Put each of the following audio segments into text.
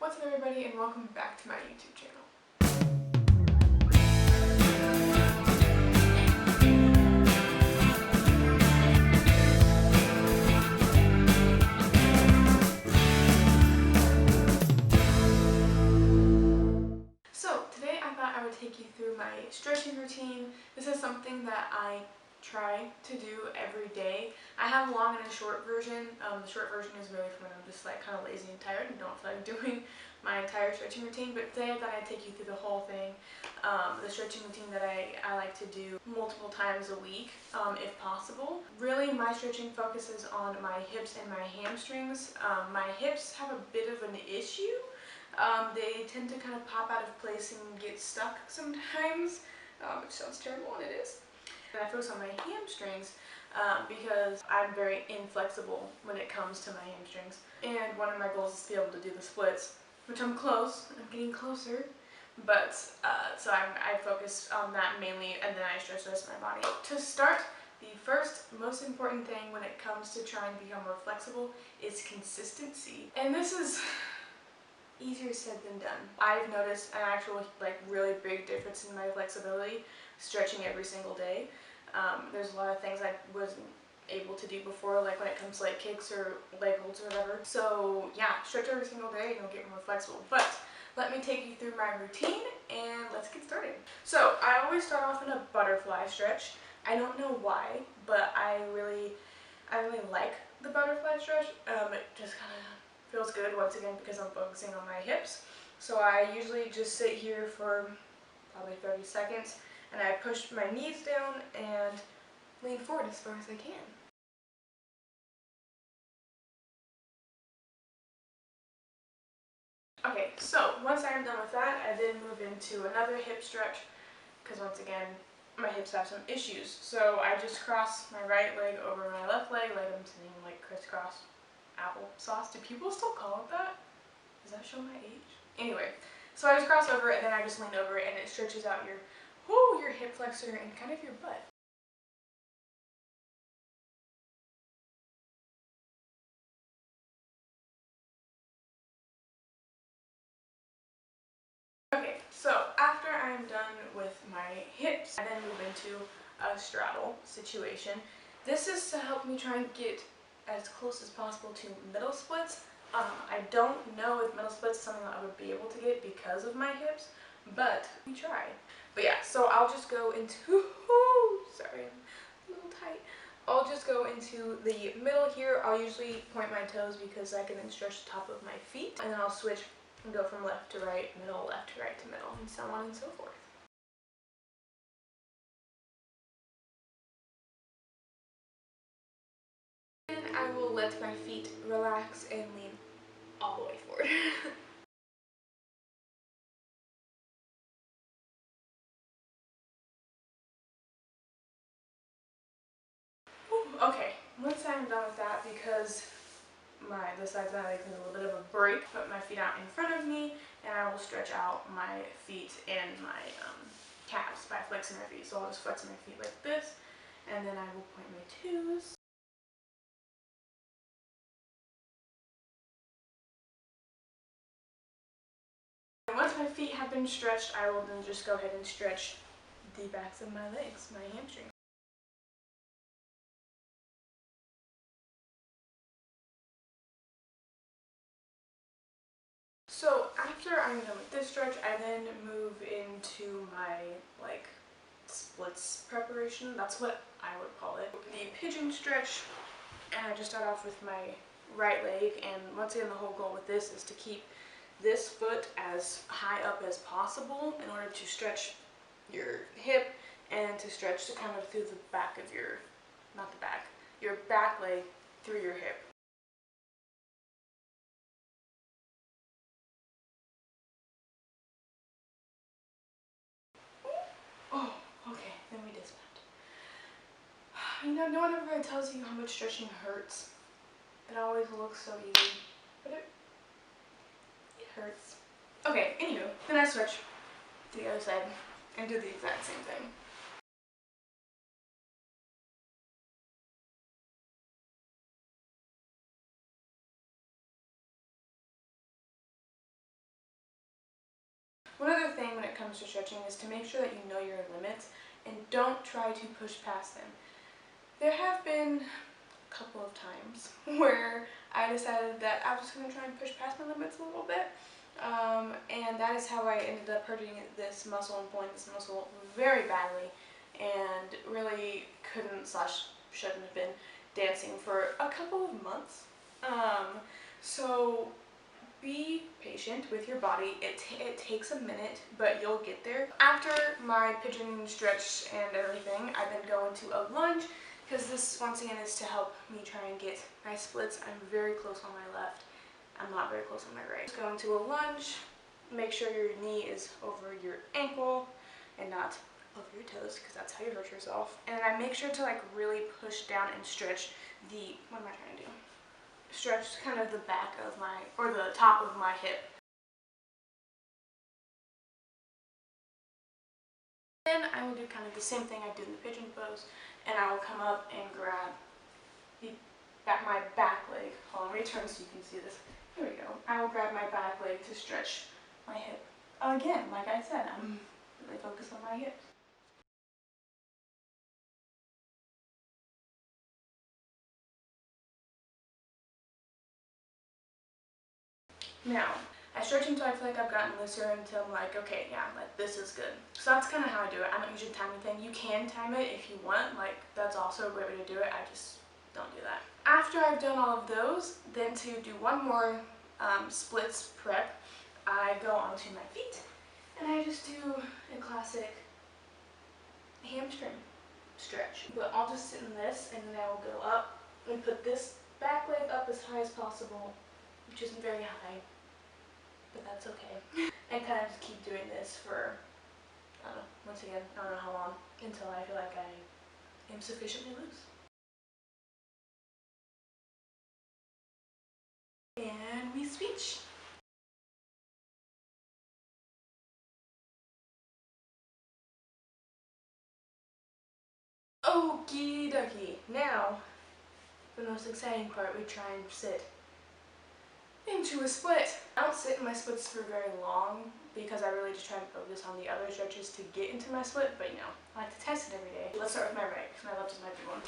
What's up everybody, and welcome back to my YouTube channel. So today I thought I would take you through my stretching routine. This is something that I try to do every day. I have a long and a short version. The short version is really for when I'm just like kind of lazy and tired and don't feel like doing my entire stretching routine, but today I thought I'd take you through the whole thing. The stretching routine that I like to do multiple times a week, if possible. Really, my stretching focuses on my hips and my hamstrings. My hips have a bit of an issue. They tend to kind of pop out of place and get stuck sometimes, which sounds terrible, and it is. And I focus on my hamstrings because I'm very inflexible when it comes to my hamstrings. And one of my goals is to be able to do the splits, which I'm close. I'm getting closer. But so I focus on that mainly, and then I stretch the rest of my body. To start, the first most important thing when it comes to trying to become more flexible is consistency. And this is easier said than done. I've noticed an actual really big difference in my flexibility stretching every single day. There's a lot of things I wasn't able to do before, like when it comes to like kicks or leg holds or whatever. So yeah, stretch every single day and you'll get more flexible. But let me take you through my routine and let's get started. So I always start off in a butterfly stretch. I don't know why, but I really like the butterfly stretch. It just kind of feels good once again because I'm focusing on my hips. So I usually just sit here for probably 30 seconds and I push my knees down and lean forward as far as I can. Okay, so once I'm done with that, I then move into another hip stretch because once again, my hips have some issues. So I just cross my right leg over my left leg like I'm sitting like crisscross applesauce. Do people still call it that? Does that show my age? Anyway, so I just cross over and then I just lean over and it stretches out your hip flexor and kind of your butt. Okay, so after I'm done with my hips, I then move into a straddle situation. This is to help me try and get as close as possible to middle splits. I don't know if middle splits is something that I would be able to get because of my hips, but we try. But yeah, so I'll just go into, sorry, I'm a little tight. I'll just go into the middle here. I'll usually point my toes because I can then stretch the top of my feet, and then I'll switch and go from left to right, middle, left to right to middle, and so on and so forth. Then I will let my feet relax and lean all the way forward. Okay, once I'm done with that, because the sides of my legs need a little bit of a break, put my feet out in front of me, and I will stretch out my feet and my calves by flexing my feet. So I'll just flex my feet like this, and then I will point my toes. And once my feet have been stretched, I will then just go ahead and stretch the backs of my legs, my hamstrings. So after I'm done with this stretch, I then move into my splits preparation. That's what I would call it. The pigeon stretch, and I just start off with my right leg, and once again the whole goal with this is to keep this foot as high up as possible in order to stretch your hip and to stretch kind of through the back of your, not the back, your back leg through your hip. Oh, okay, then we dismount. You know, no one ever really tells you how much stretching hurts. It always looks so easy, but it hurts. Okay, anywho, then I switch to the other side and do the exact same thing. One other thing when it comes to stretching is to make sure that you know your limits and don't try to push past them. There have been a couple of times where I decided that I was going to try and push past my limits a little bit. And that is how I ended up hurting this muscle and pulling this muscle very badly, and really couldn't / shouldn't have been dancing for a couple of months. So be patient with your body. It takes a minute, but you'll get there. After my pigeon stretch and everything, I've been going to a lunge, because this once again is to help me try and get my splits. I'm very close on my left. I'm not very close on my right. Just go into a lunge. Make sure your knee is over your ankle and not over your toes, because that's how you hurt yourself. And I make sure to like really push down and stretch the, what am I trying to do? Stretch kind of the back of my, or the top of my hip. Then I will do kind of the same thing I did in the pigeon pose, and I will come up and grab my back leg. Hold on, let me turn so you can see this. Here we go. I will grab my back leg to stretch my hip. Again, like I said, I'm really focused on my hips. Now, I stretch until I feel like I've gotten looser, until I'm like, okay, yeah, like this is good. So that's kind of how I do it. I don't usually time anything. You can time it if you want, like that's also a great way to do it. I just don't do that. After I've done all of those, then to do one more splits prep, I go onto my feet and I just do a classic hamstring stretch. But I'll just sit in this, and then I will go up and put this back leg up as high as possible, which isn't very high, but that's okay. And kind of just keep doing this for, I don't know, once again, I don't know how long, until I feel like I am sufficiently loose. And we switch. Okie dokie. Now, the most exciting part, we try and sit into a split. I don't sit in my splits for very long, because I really just try to focus on the other stretches to get into my split, but you know, I like to test it every day. Let's start with my right, because my left is my good one.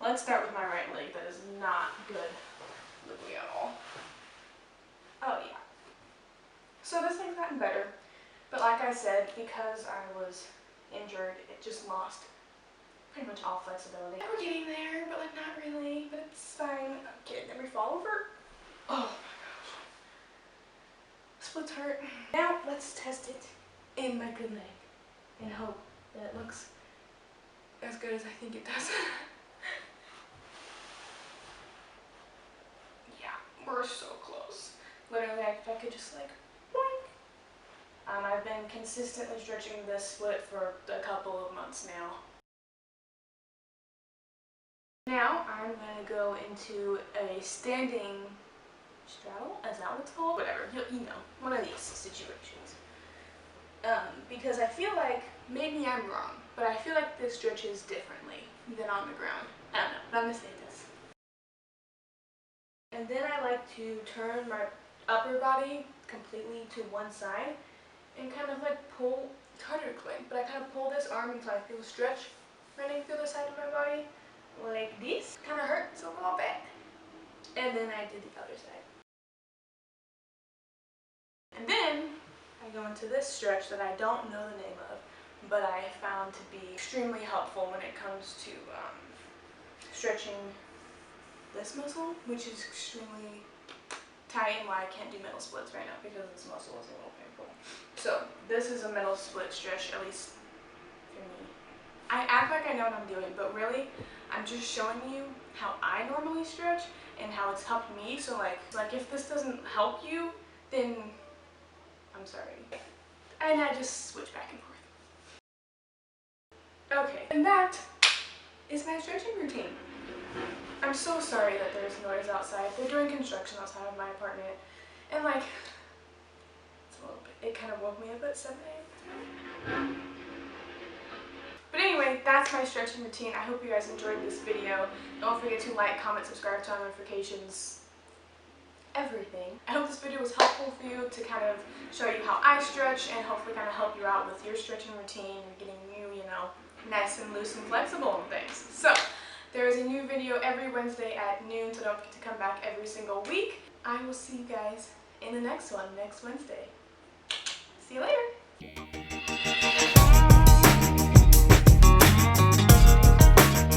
Let's start with my right leg. That is not good looking at all. Oh yeah. So this thing's gotten better, but like I said, because I was injured, it just lost pretty much all flexibility. We're getting there, but like not really, but it's fine. Okay, then we fall over. Oh. Splits hurt. Now let's test it in my good leg and hope that it looks as good as I think it does. Yeah, we're so close. Literally, if I could just like boink. I've been consistently stretching this split for a couple of months now. Now I'm going to go into a standing straddle, is that what it's called? Whatever, you know, one of these situations. Because I feel like, maybe I'm wrong, but I feel like this stretches differently than on the ground. I don't know, but I'm going to say this. And then I like to turn my upper body completely to one side and kind of like pull, it's harder to explain, but I kind of pull this arm until I feel stretch running through the side of my body, like this. Kind of hurts a little bit. And then I did the other side. And then I go into this stretch that I don't know the name of, but I found to be extremely helpful when it comes to stretching this muscle, which is extremely tight, and why I can't do middle splits right now, because this muscle is a little painful. So this is a middle split stretch, at least for me. I act like I know what I'm doing, but really I'm just showing you how I normally stretch and how it's helped me. So like if this doesn't help you, then I'm sorry. And I just switch back and forth. Okay, and that is my stretching routine. I'm so sorry that there's noise outside. They're doing construction outside of my apartment, and like, it's a little bit, it kind of woke me up at 7 a.m. But anyway, that's my stretching routine. I hope you guys enjoyed this video. Don't forget to like, comment, subscribe, turn on notifications, everything. I hope this video was helpful for you to kind of show you how I stretch and hopefully kind of help you out with your stretching routine and getting you, nice and loose and flexible and things. So, there is a new video every Wednesday at noon, so don't forget to come back every single week. I will see you guys in the next one next Wednesday.